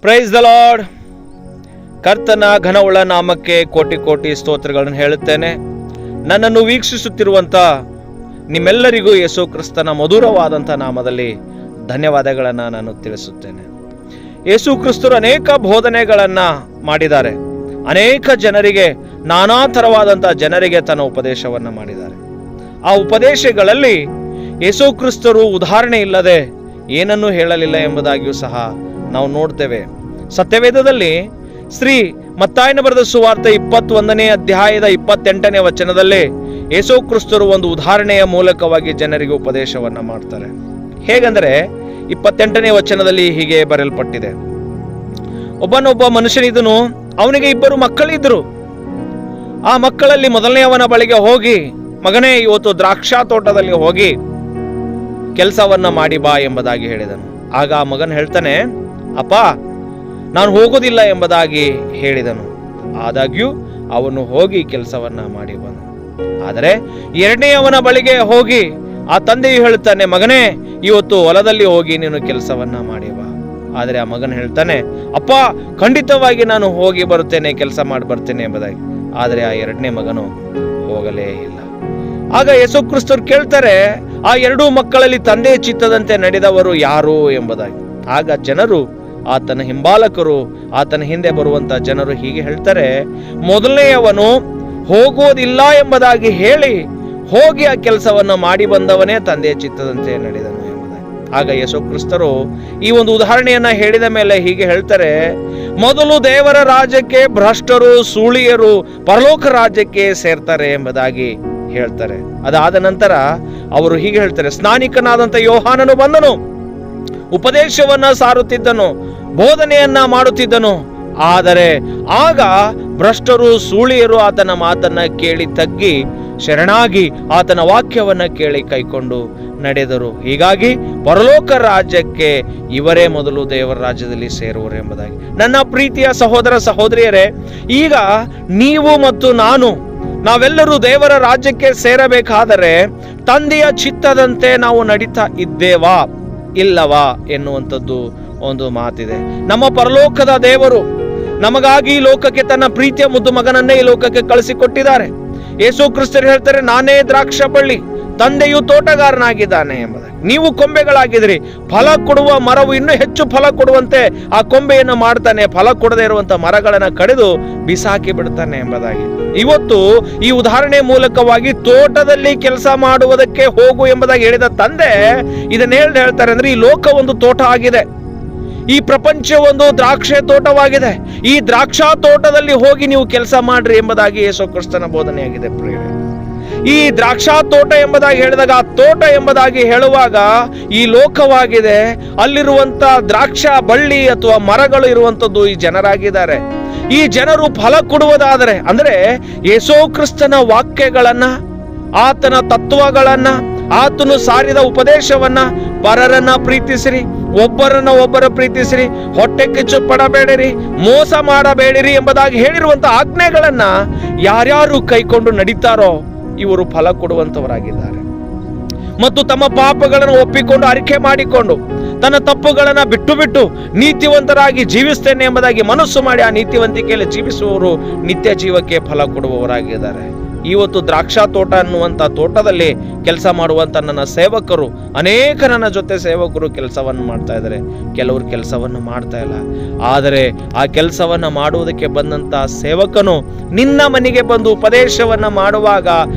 Praise the lord. ಕರ್ತನ ಘನವುಳ್ಳ ನಾಮಕ್ಕೆ ಕೋಟಿ ಕೋಟಿ ಸ್ತೋತ್ರಗಳನ್ನು ಹೇಳುತ್ತೇನೆ. ನನ್ನನ್ನು ವೀಕ್ಷಿಸುತ್ತಿರುವಂಥ ನಿಮ್ಮೆಲ್ಲರಿಗೂ ಯೇಸು ಕ್ರಿಸ್ತನ ಮಧುರವಾದಂಥ ನಾಮದಲ್ಲಿ ಧನ್ಯವಾದಗಳನ್ನು ನಾನು ತಿಳಿಸುತ್ತೇನೆ. ಯೇಸು ಕ್ರಿಸ್ತರು ಅನೇಕ ಬೋಧನೆಗಳನ್ನು ಮಾಡಿದ್ದಾರೆ. ಅನೇಕ ಜನರಿಗೆ, ನಾನಾ ಥರವಾದಂಥ ಜನರಿಗೆ ತನ್ನ ಉಪದೇಶವನ್ನು ಮಾಡಿದ್ದಾರೆ. ಆ ಉಪದೇಶಗಳಲ್ಲಿ ಯೇಸು ಕ್ರಿಸ್ತರು ಉದಾಹರಣೆ ಇಲ್ಲದೆ ಏನನ್ನೂ ಹೇಳಲಿಲ್ಲ ಎಂಬುದಾಗಿಯೂ ಸಹ ನಾವು ನೋಡ್ತೇವೆ. ಸತ್ಯವೇದದಲ್ಲಿ ಶ್ರೀ ಮತ್ತಾಯನ ಬರೆದ ಸುವಾರ್ತೆ 21ನೇ ಅಧ್ಯಾಯದ 28ನೇ ವಚನದಲ್ಲಿ ಯೇಸು ಕ್ರಿಸ್ತರು ಒಂದು ಉದಾಹರಣೆಯ ಮೂಲಕವಾಗಿ ಜನರಿಗೆ ಉಪದೇಶವನ್ನ ಮಾಡ್ತಾರೆ. ಹೇಗೆಂದರೆ 28ನೇ ವಚನದಲ್ಲಿ ಹೀಗೆ ಬರೆಯಲ್ಪಟ್ಟಿದೆ, ಒಬ್ಬನೊಬ್ಬ ಮನುಷ್ಯನಿದ್ದನು, ಅವನಿಗೆ 2 ಮಕ್ಕಳಿದ್ರು. ಆ ಮಕ್ಕಳಲ್ಲಿ ಮೊದಲನೆಯವನ ಬಳಿಗೆ ಹೋಗಿ, ಮಗನೇ, ಇವತ್ತು ದ್ರಾಕ್ಷಾ ತೋಟದಲ್ಲಿ ಹೋಗಿ ಕೆಲಸವನ್ನ ಮಾಡಿ ಬಾ ಎಂಬುದಾಗಿ ಹೇಳಿದನು. ಆಗ ಆ ಮಗನ್ ಹೇಳ್ತಾನೆ, ಅಪ್ಪ, ನಾನು ಹೋಗೋದಿಲ್ಲ ಎಂಬುದಾಗಿ ಹೇಳಿದನು. ಆದಾಗ್ಯೂ ಅವನು ಹೋಗಿ ಕೆಲಸವನ್ನ ಮಾಡಿ ಬಂದನು. ಆದರೆ 2ನೇಯವನ ಬಳಿಗೆ ಹೋಗಿ ಆ ತಂದೆಯು ಹೇಳ್ತಾನೆ, ಮಗನೇ, ಇವತ್ತು ಹೊಲದಲ್ಲಿ ಹೋಗಿ ನೀನು ಕೆಲಸವನ್ನ ಮಾಡಿ ಬಾ. ಆದರೆ ಆ ಮಗನ್ ಹೇಳ್ತಾನೆ, ಅಪ್ಪ, ಖಂಡಿತವಾಗಿ ನಾನು ಹೋಗಿ ಬರುತ್ತೇನೆ, ಕೆಲಸ ಮಾಡಿ ಬರ್ತೇನೆ ಎಂಬುದಾಗಿ. ಆದರೆ ಆ 2ನೇ ಮಗನು ಹೋಗಲೇ ಇಲ್ಲ. ಆಗ ಯೇಸು ಕ್ರಿಸ್ತರು ಕೇಳ್ತಾರೆ, ಆ 2 ಮಕ್ಕಳಲ್ಲಿ ತಂದೆಯ ಚಿತ್ತದಂತೆ ನಡೆದವರು ಯಾರು ಎಂಬುದಾಗಿ. ಆಗ ಜನರು, ಆತನ ಹಿಂಬಾಲಕರು, ಆತನ ಹಿಂದೆ ಬರುವಂತ ಜನರು ಹೀಗೆ ಹೇಳ್ತಾರೆ, ಮೊದಲನೆಯವನು ಹೋಗುವುದಿಲ್ಲ ಎಂಬುದಾಗಿ ಹೇಳಿ ಹೋಗಿ ಆ ಕೆಲಸವನ್ನ ಮಾಡಿ ಬಂದವನೇ ತಂದೆಯ ಚಿತ್ತದಂತೆ ನಡೆದನು ಎಂಬುದಾಗಿ. ಆಗ ಯೇಸು ಕ್ರಿಸ್ತರು ಈ ಒಂದು ಉದಾಹರಣೆಯನ್ನ ಹೇಳಿದ ಮೇಲೆ ಹೀಗೆ ಹೇಳ್ತಾರೆ, ಮೊದಲು ದೇವರ ರಾಜ್ಯಕ್ಕೆ ಭ್ರಷ್ಟರು, ಸೂಳಿಯರು ಪರಲೋಕ ರಾಜ್ಯಕ್ಕೆ ಸೇರ್ತಾರೆ ಎಂಬುದಾಗಿ ಹೇಳ್ತಾರೆ. ಅದಾದ ನಂತರ ಅವರು ಹೀಗೆ ಹೇಳ್ತಾರೆ, ಸ್ನಾನಿಕನಾದಂಥ ಯೋಹಾನನು ಬಂದನು, ಉಪದೇಶವನ್ನ ಸಾರುತ್ತಿದ್ದನು, ಬೋಧನೆಯನ್ನ ಮಾಡುತ್ತಿದ್ದನು. ಆದರೆ ಆಗ ಭ್ರಷ್ಟರು, ಸೂಳಿಯರು ಆತನ ಮಾತನ್ನ ಕೇಳಿ ತಗ್ಗಿ ಶರಣಾಗಿ ಆತನ ವಾಕ್ಯವನ್ನ ಕೇಳಿ ಕೈಕೊಂಡು ನಡೆದರು. ಹೀಗಾಗಿ ಪರಲೋಕ ರಾಜ್ಯಕ್ಕೆ ಇವರೇ ಮೊದಲು ದೇವರ ರಾಜ್ಯದಲ್ಲಿ ಸೇರುವರು ಎಂಬುದಾಗಿ. ನನ್ನ ಪ್ರೀತಿಯ ಸಹೋದರ ಸಹೋದರಿಯರೇ, ಈಗ ನೀವು ಮತ್ತು ನಾವೆಲ್ಲರೂ ದೇವರ ರಾಜ್ಯಕ್ಕೆ ಸೇರಬೇಕಾದರೆ ತಂದೆಯ ಚಿತ್ತದಂತೆ ನಾವು ನಡೀತಾ ಇದ್ದೇವಾ ಇಲ್ಲವಾ ಎನ್ನುವಂಥದ್ದು ಒಂದು ಮಾತಿದೆ. ನಮ್ಮ ಪರಲೋಕದ ದೇವರು ನಮಗಾಗಿ ಈ ಲೋಕಕ್ಕೆ ತನ್ನ ಪ್ರೀತಿಯ ಮುದ್ದು ಮಗನನ್ನೇ ಈ ಲೋಕಕ್ಕೆ ಕಳಿಸಿಕೊಟ್ಟಿದ್ದಾರೆ. ಯೇಸು ಕ್ರಿಸ್ತರು ಹೇಳ್ತಾರೆ, ನಾನೇ ದ್ರಾಕ್ಷ ಬಳ್ಳಿ, ತಂದೆಯು ತೋಟಗಾರನಾಗಿದ್ದಾನೆ ಎಂಬುದಾಗಿ. ನೀವು ಕೊಂಬೆಗಳಾಗಿದ್ರಿ, ಫಲ ಕೊಡುವ ಮರವು ಇನ್ನೂ ಹೆಚ್ಚು ಫಲ ಕೊಡುವಂತೆ ಆ ಕೊಂಬೆಯನ್ನು ಮಾಡ್ತಾನೆ, ಫಲ ಕೊಡದೇ ಇರುವಂತ ಮರಗಳನ್ನ ಕಡಿದು ಬಿಸಾಕಿ ಬಿಡ್ತಾನೆ ಎಂಬುದಾಗಿ. ಇವತ್ತು ಈ ಉದಾಹರಣೆ ಮೂಲಕವಾಗಿ ತೋಟದಲ್ಲಿ ಕೆಲಸ ಮಾಡುವುದಕ್ಕೆ ಹೋಗು ಎಂಬುದಾಗಿ ಹೇಳಿದ ತಂದೆ ಇದನ್ನ ಹೇಳ್ತಾರೆ ಅಂದ್ರೆ, ಈ ಲೋಕ ಒಂದು ತೋಟ ಆಗಿದೆ, ಈ ಪ್ರಪಂಚ ಒಂದು ದ್ರಾಕ್ಷೆ ತೋಟವಾಗಿದೆ, ಈ ದ್ರಾಕ್ಷಾ ತೋಟದಲ್ಲಿ ಹೋಗಿ ನೀವು ಕೆಲಸ ಮಾಡ್ರಿ ಎಂಬುದಾಗಿ ಯೇಸು ಕ್ರಿಸ್ತನ ಬೋಧನೆಯಾಗಿದೆ. ಪ್ರಿಯರೇ, ಈ ದ್ರಾಕ್ಷಾ ತೋಟ ಎಂಬುದಾಗಿ ಹೇಳಿದಾಗ, ಆ ತೋಟ ಎಂಬುದಾಗಿ ಹೇಳುವಾಗ ಈ ಲೋಕವಾಗಿದೆ, ಅಲ್ಲಿರುವಂತ ದ್ರಾಕ್ಷಾ ಬಳ್ಳಿ ಅಥವಾ ಮರಗಳು ಇರುವಂತದ್ದು ಈ ಜನರಾಗಿದ್ದಾರೆ. ಈ ಜನರು ಫಲ ಕೊಡುವುದಾದರೆ ಅಂದ್ರೆ ಯೇಸು ಕ್ರಿಸ್ತನ ವಾಕ್ಯಗಳನ್ನ, ಆತನ ತತ್ವಗಳನ್ನ, ಆತನು ಸಾರಿದ ಉಪದೇಶವನ್ನ, ಪರರನ್ನ ಪ್ರೀತಿಸಿರಿ, ಒಬ್ಬರ ಪ್ರೀತಿಸಿರಿ, ಹೊಟ್ಟೆ ಕಿಚ್ಚು ಪಡಬೇಡಿರಿ, ಮೋಸ ಮಾಡಬೇಡಿರಿ ಎಂಬುದಾಗಿ ಹೇಳಿರುವಂತ ಆಜ್ಞೆಗಳನ್ನ ಯಾರ್ಯಾರು ಕೈಕೊಂಡು ನಡೀತಾರೋ ಇವರು ಫಲ ಕೊಡುವಂತವರಾಗಿದ್ದಾರೆ. ಮತ್ತು ತಮ್ಮ ಪಾಪಗಳನ್ನು ಒಪ್ಪಿಕೊಂಡು ಅರಿಕೆ ಮಾಡಿಕೊಂಡು ತನ್ನ ತಪ್ಪುಗಳನ್ನ ಬಿಟ್ಟು ನೀತಿವಂತರಾಗಿ ಜೀವಿಸ್ತೇನೆ ಎಂಬುದಾಗಿ ಮನಸ್ಸು ಮಾಡಿ ಆ ನೀತಿವಂತಿಕೆಯಲ್ಲಿ ಜೀವಿಸುವವರು ನಿತ್ಯ ಜೀವಕ್ಕೆ ಫಲ ಕೊಡುವವರಾಗಿದ್ದಾರೆ. ಇವತ್ತು ದ್ರಾಕ್ಷಾ ತೋಟ ಅನ್ನುವಂಥ ತೋಟದಲ್ಲಿ ಕೆಲಸ ಮಾಡುವಂತ ನನ್ನ ಸೇವಕರು, ಅನೇಕ ನನ್ನ ಜೊತೆ ಸೇವಕರು ಕೆಲಸವನ್ನು ಮಾಡ್ತಾ ಇದ್ದಾರೆ, ಕೆಲವರು ಕೆಲಸವನ್ನು ಮಾಡ್ತಾ ಇಲ್ಲ. ಆದರೆ ಆ ಕೆಲಸವನ್ನ ಮಾಡುವುದಕ್ಕೆ ಬಂದಂತ ಸೇವಕನು ನಿನ್ನ ಮನೆಗೆ ಬಂದು ಉಪದೇಶವನ್ನ ಮಾಡುವಾಗ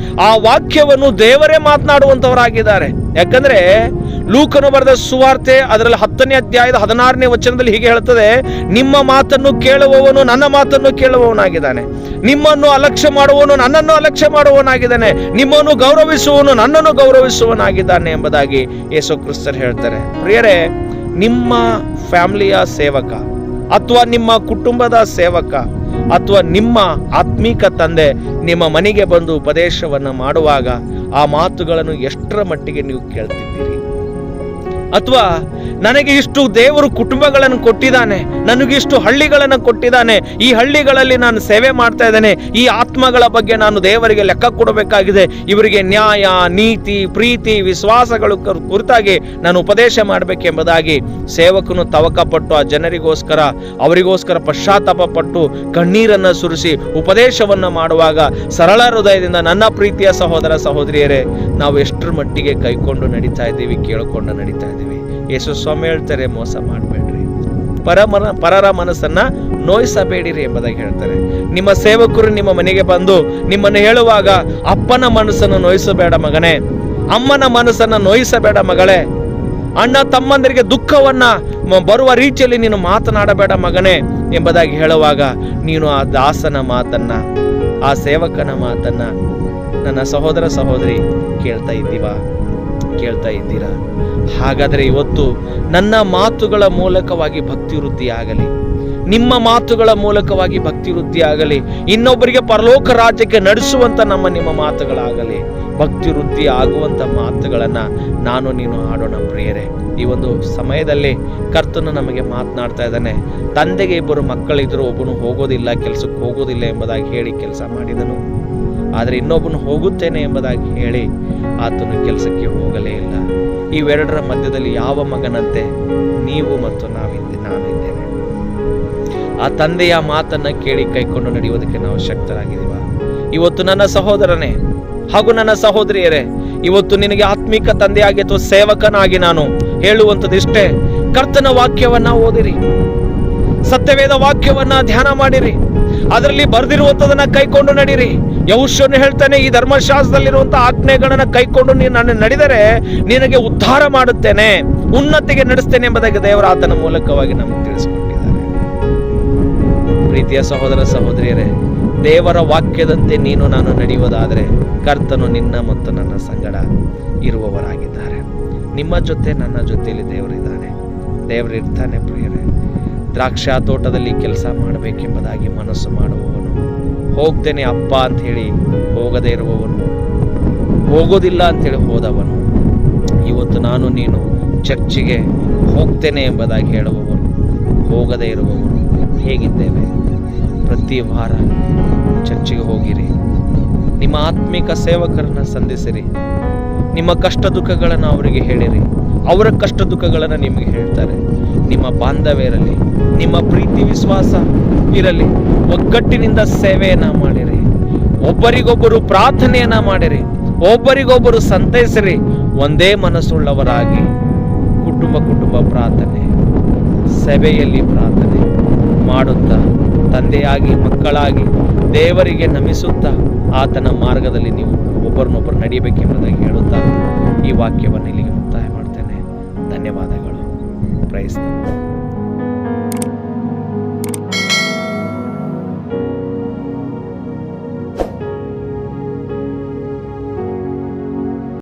ಆ ವಾಕ್ಯವನ್ನು ದೇವರೇ ಮಾತನಾಡುವಂತವರಾಗಿದ್ದಾರೆ. ಯಾಕಂದ್ರೆ ಲೂಕನು ಬರೆದ ಸುವಾರ್ತೆ ಅದರಲ್ಲಿ 10ನೇ ಅಧ್ಯಾಯದ 16ನೇ ವಚನದಲ್ಲಿ ಹೀಗೆ ಹೇಳುತ್ತದೆ, ನಿಮ್ಮ ಮಾತನ್ನು ಕೇಳುವವನು ನನ್ನ ಮಾತನ್ನು ಕೇಳುವವನಾಗಿದ್ದಾನೆ, ನಿಮ್ಮನ್ನು ಅಲಕ್ಷ್ಯ ಮಾಡುವವನು ನನ್ನನ್ನು ಅಲಕ್ಷ್ಯ ಮಾಡುವವನಾಗಿದ್ದಾನೆ, ನಿಮ್ಮನ್ನು ಗೌರವಿಸುವವನು ನನ್ನನ್ನು ಗೌರವಿಸುವವನಾಗಿದ್ದಾನೆ ಎಂಬುದಾಗಿ ಯೇಸು ಕ್ರಿಸ್ತರು ಹೇಳ್ತಾರೆ. ಪ್ರಿಯರೇ, ನಿಮ್ಮ ಫ್ಯಾಮಿಲಿಯ ಸೇವಕ ಅಥವಾ ನಿಮ್ಮ ಕುಟುಂಬದ ಸೇವಕ ಅಥವಾ ನಿಮ್ಮ ಆತ್ಮೀಕ ತಂದೆ ನಿಮ್ಮ ಮನೆಗೆ ಬಂದು ಉಪದೇಶವನ್ನ ಮಾಡುವಾಗ ಆ ಮಾತುಗಳನ್ನು ಎಷ್ಟರ ಮಟ್ಟಿಗೆ ನೀವು ಕೇಳ್ತಿದ್ದೀರಿ? ಅಥವಾ ನನಗೆ ಇಷ್ಟು ದೇವರು ಕುಟುಂಬಗಳನ್ನು ಕೊಟ್ಟಿದ್ದಾನೆ, ನನಗಿಷ್ಟು ಹಳ್ಳಿಗಳನ್ನು ಕೊಟ್ಟಿದ್ದಾನೆ, ಈ ಹಳ್ಳಿಗಳಲ್ಲಿ ನಾನು ಸೇವೆ ಮಾಡ್ತಾ ಇದ್ದೇನೆ, ಈ ಆತ್ಮಗಳ ಬಗ್ಗೆ ನಾನು ದೇವರಿಗೆ ಲೆಕ್ಕ ಕೊಡಬೇಕಾಗಿದೆ, ಇವರಿಗೆ ನ್ಯಾಯ, ನೀತಿ, ಪ್ರೀತಿ, ವಿಶ್ವಾಸಗಳು ಕುರಿತಾಗಿ ನಾನು ಉಪದೇಶ ಮಾಡಬೇಕೆಂಬುದಾಗಿ ಸೇವಕನು ತವಕಪಟ್ಟು ಆ ಜನರಿಗೋಸ್ಕರ ಅವರಿಗೋಸ್ಕರ ಪಶ್ಚಾತ್ತಾಪ ಪಟ್ಟು ಕಣ್ಣೀರನ್ನು ಸುರಿಸಿ ಉಪದೇಶವನ್ನು ಮಾಡುವಾಗ ಸರಳ ಹೃದಯದಿಂದ ನನ್ನ ಪ್ರೀತಿಯ ಸಹೋದರ ಸಹೋದರಿಯರೇ, ನಾವು ಎಷ್ಟರ ಮಟ್ಟಿಗೆ ಕೈಕೊಂಡು ನಡೀತಾ ಇದ್ದೀವಿ, ಕೇಳಿಕೊಂಡು ನಡೀತಾ ಇದ್ದೀವಿ. ಯೇಸು ಸ್ವಾಮಿ ಹೇಳ್ತಾರೆ, ಮೋಸ ಮಾಡಬೇಡ್ರಿ, ಪರರ ಮನಸ್ಸನ್ನ ನೋಯಿಸಬೇಡಿರಿ ಎಂಬುದಾಗಿ ಹೇಳ್ತಾರೆ. ನಿಮ್ಮ ಸೇವಕರು ನಿಮ್ಮ ಮನೆಗೆ ಬಂದು ನಿಮ್ಮನ್ನು ಹೇಳುವಾಗ ಅಪ್ಪನ ಮನಸ್ಸನ್ನು ನೋಯಿಸಬೇಡ ಮಗನೇ, ಅಮ್ಮನ ಮನಸ್ಸನ್ನ ನೋಯಿಸಬೇಡ ಮಗಳೇ, ಅಣ್ಣ ತಮ್ಮಂದರಿಗೆ ದುಃಖವನ್ನ ಬರುವ ರೀತಿಯಲ್ಲಿ ನೀನು ಮಾತನಾಡಬೇಡ ಮಗನೇ ಎಂಬುದಾಗಿ ಹೇಳುವಾಗ ನೀನು ಆ ದಾಸನ ಮಾತನ್ನ, ಆ ಸೇವಕನ ಮಾತನ್ನ ನನ್ನ ಸಹೋದರ ಸಹೋದರಿ ಕೇಳ್ತಾ ಇದ್ದೀರಾ? ಹಾಗಾದರೆ ಇವತ್ತು ನನ್ನ ಮಾತುಗಳ ಮೂಲಕವಾಗಿ ಭಕ್ತಿ ವೃದ್ಧಿ ಆಗಲಿ, ನಿಮ್ಮ ಮಾತುಗಳ ಮೂಲಕವಾಗಿ ಭಕ್ತಿ ವೃದ್ಧಿ ಆಗಲಿ, ಇನ್ನೊಬ್ಬರಿಗೆ ಪರಲೋಕ ರಾಜ್ಯಕ್ಕೆ ನಡೆಸುವಂತ ನಿಮ್ಮ ಮಾತುಗಳಾಗಲಿ, ಭಕ್ತಿ ವೃದ್ಧಿ ಆಗುವಂತ ಮಾತುಗಳನ್ನ ನಾನು ನೀನು ಆಡೋಣ ಪ್ರಿಯರೇ. ಈ ಒಂದು ಸಮಯದಲ್ಲಿ ಕರ್ತನು ನಮಗೆ ಮಾತನಾಡ್ತಾ ಇದ್ದಾನೆ. ತಂದೆಗೆ 2 ಮಕ್ಕಳಿದ್ರು, ಒಬ್ಬನು ಹೋಗೋದಿಲ್ಲ, ಕೆಲಸಕ್ಕೆ ಹೋಗೋದಿಲ್ಲ ಎಂಬುದಾಗಿ ಹೇಳಿ ಕೆಲಸ ಮಾಡಿದನು. ಆದರೆ ಇನ್ನೊಬ್ಬನು ಹೋಗುತ್ತೇನೆ ಎಂಬುದಾಗಿ ಹೇಳಿ ಆತನು ಕೆಲಸಕ್ಕೆ ಹೋಗಲೇ ಇಲ್ಲ. ಇವೆರಡರ ಮಧ್ಯದಲ್ಲಿ ಯಾವ ಮಗನಂತೆ ನೀವು ಮತ್ತು ನಾನು ಇದ್ದೇನೆ. ಆ ತಂದೆಯ ಮಾತನ್ನ ಕೇಳಿ ಕೈಕೊಂಡು ನಡೆಯುವುದಕ್ಕೆ ನಾವು ಶಕ್ತರಾಗಿದ್ದೀವ? ಇವತ್ತು ನನ್ನ ಸಹೋದರನೇ ಹಾಗೂ ನನ್ನ ಸಹೋದರಿಯರೇ, ಇವತ್ತು ನಿನಗೆ ಆತ್ಮಿಕ ತಂದೆಯಾಗಿ ಅಥವಾ ಸೇವಕನಾಗಿ ನಾನು ಹೇಳುವಂಥದ್ದಿಷ್ಟೇ. ಕರ್ತನ ವಾಕ್ಯವನ್ನ ಓದಿರಿ, ಸತ್ಯವೇದ ವಾಕ್ಯವನ್ನ ಧ್ಯಾನ ಮಾಡಿರಿ, ಅದರಲ್ಲಿ ಬರೆದಿರುವಂಥದನ್ನ ಕೈಕೊಂಡು ನಡೀರಿ. ಯೆಹೋಶುವನು ಹೇಳ್ತಾನೆ, ಈ ಧರ್ಮಶಾಸ್ತ್ರದಲ್ಲಿರುವಂತಹ ಆಜ್ಞೆಗಳನ್ನ ಕೈಕೊಂಡು ನಾನು ನಡೆದರೆ ನಿನಗೆ ಉದ್ಧಾರ ಮಾಡುತ್ತೇನೆ, ಉನ್ನತಿಗೆ ನಡೆಸ್ತೇನೆ ಎಂಬುದಾಗಿ ದೇವರ ಆತನ ಮೂಲಕವಾಗಿ ನಮಗೆ ತಿಳಿಸಿಕೊಟ್ಟಿದ್ದಾರೆ. ಪ್ರೀತಿಯ ಸಹೋದರ ಸಹೋದರಿಯರೇ, ದೇವರ ವಾಕ್ಯದಂತೆ ನೀನು ನಾನು ನಡೆಯುವುದಾದರೆ ಕರ್ತನು ನಿನ್ನ ಮತ್ತು ನನ್ನ ಸಂಗಡ ಇರುವವರಾಗಿದ್ದಾರೆ. ನಿಮ್ಮ ಜೊತೆ ನನ್ನ ಜೊತೆಯಲ್ಲಿ ದೇವರಿದ್ದಾನೆ, ದೇವರಿರ್ತಾನೆ ಪ್ರಿಯರೇ. ದ್ರಾಕ್ಷಾ ತೋಟದಲ್ಲಿ ಕೆಲಸ ಮಾಡಬೇಕೆಂಬುದಾಗಿ ಮನಸ್ಸು ಮಾಡುವವನು, ಹೋಗ್ತೇನೆ ಅಪ್ಪ ಅಂತ ಹೇಳಿ ಹೋಗದೇ ಇರುವವನು, ಹೋಗೋದಿಲ್ಲ ಅಂತೇಳಿ ಹೋದವನು, ಇವತ್ತು ನಾನು ನೀನು ಚರ್ಚಿಗೆ ಹೋಗ್ತೇನೆ ಎಂಬುದಾಗಿ ಹೇಳುವವನು, ಹೋಗದೇ ಇರುವವನು ಹೇಗಿದ್ದೇವೆ? ಪ್ರತಿ ವಾರ ಚರ್ಚಿಗೆ ಹೋಗಿರಿ, ನಿಮ್ಮ ಆತ್ಮಿಕ ಸೇವಕರನ್ನ ಸಂಧಿಸಿರಿ, ನಿಮ್ಮ ಕಷ್ಟ ದುಃಖಗಳನ್ನು ಅವರಿಗೆ ಹೇಳಿರಿ, ಅವರ ಕಷ್ಟ ದುಃಖಗಳನ್ನು ನಿಮಗೆ ಹೇಳ್ತಾರೆ. ನಿಮ್ಮ ಬಾಂಧವ್ಯ ಇರಲಿ, ನಿಮ್ಮ ಪ್ರೀತಿ ವಿಶ್ವಾಸ ಇರಲಿ, ಒಗ್ಗಟ್ಟಿನಿಂದ ಸೇವೆಯನ್ನ ಮಾಡಿರಿ, ಒಬ್ಬರಿಗೊಬ್ಬರು ಪ್ರಾರ್ಥನೆಯನ್ನ ಮಾಡಿರಿ, ಒಬ್ಬರಿಗೊಬ್ಬರು ಸಂತೈಸಿರಿ, ಒಂದೇ ಮನಸ್ಸುಳ್ಳವರಾಗಿ ಕುಟುಂಬ ಪ್ರಾರ್ಥನೆ, ಸಭೆಯಲ್ಲಿ ಪ್ರಾರ್ಥನೆ ಮಾಡುತ್ತಾ ತಂದೆಯಾಗಿ ಮಕ್ಕಳಾಗಿ ದೇವರಿಗೆ ನಮಿಸುತ್ತಾ ಆತನ ಮಾರ್ಗದಲ್ಲಿ ನೀವು ಒಬ್ಬರನ್ನೊಬ್ಬರು ನಡೆಯಬೇಕೆಂಬುದಾಗಿ ಹೇಳುತ್ತಾ ಈ ವಾಕ್ಯವನ್ನು ಇಲ್ಲಿಗೆ ಮುಕ್ತಾಯ ಮಾಡ್ತೇನೆ. ಧನ್ಯವಾದಗಳು. Praise the lord.